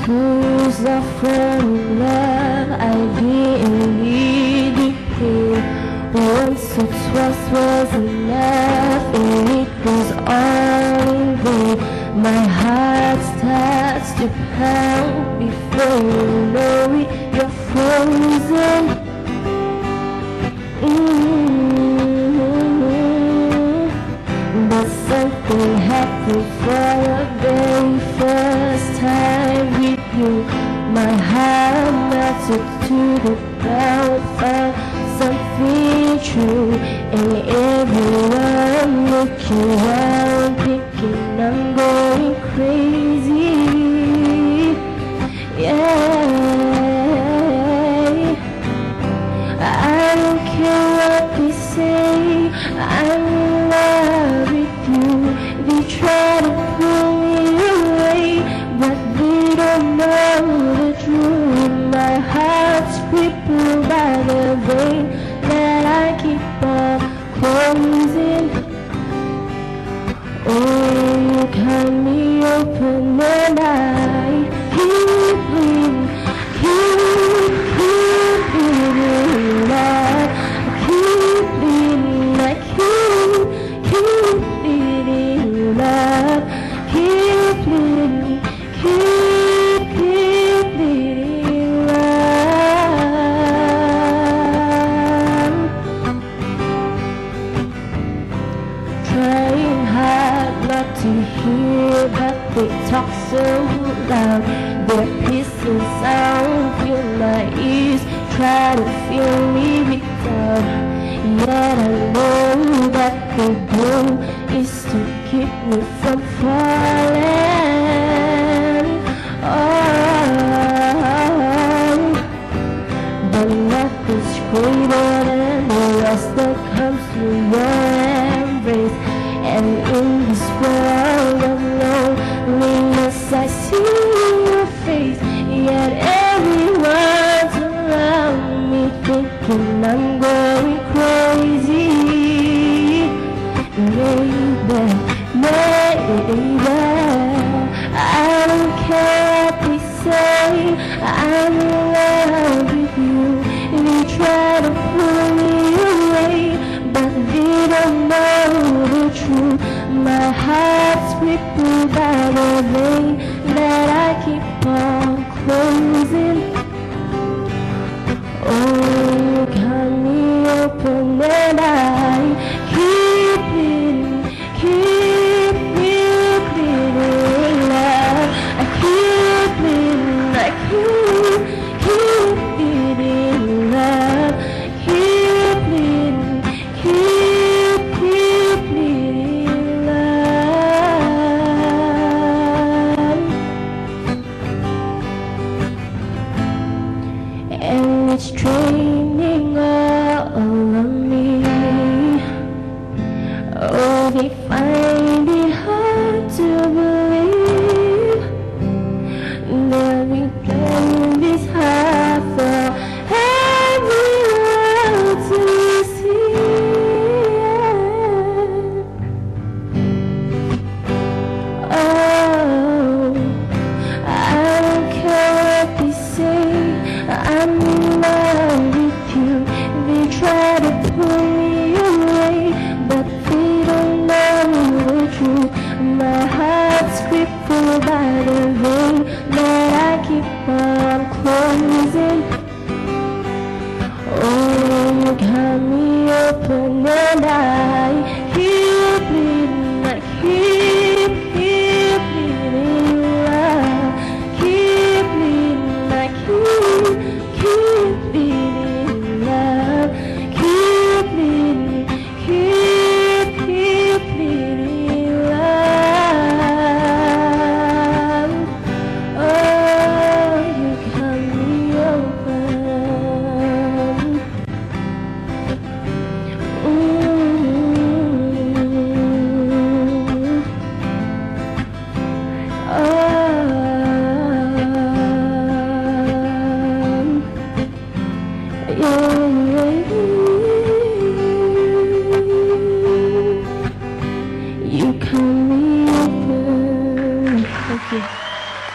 Close off from love, I didn't need it here. Once or twice was enough, and it was all in vain. My heart starts to pound before you know it, you're frozen. But something happened for the very first time with you. My heart melted to the ground, found something true. And everyone looking around, thinking I'm going crazy. Yeah, I don't care what they say, I'm in love with you. They try to pull me away, but they don't know the truth. My heart's crippled by the vein that I keep on closing. Oh, you cut me open and I keep bleeding, keep bleeding, love. Keep bleeding, I keep bleeding, love. Keep bleeding, keep bleeding, love. Trying hard not to hear, but they talk so loud. Their pissing sound fill my ears, try to fill me with doubt. Yet I know that the goal is to keep me from falling. Oh, but nothing's greater than the loss that comes through your embrace. And in this world of loneliness, I see your face. Yet everyone's around me thinking I'm going crazy. Baby, baby, I don't care what they say, I'm in love with you. They try to pull me away, but they don't know the truth. My heart's crippled by the vein that I keep on closing. Oh, cut me open and I keep bleeding, keep bleeding, love. I keep bleeding, I keep bleeding, love. Keep bleeding, keep bleeding, love. And it's draining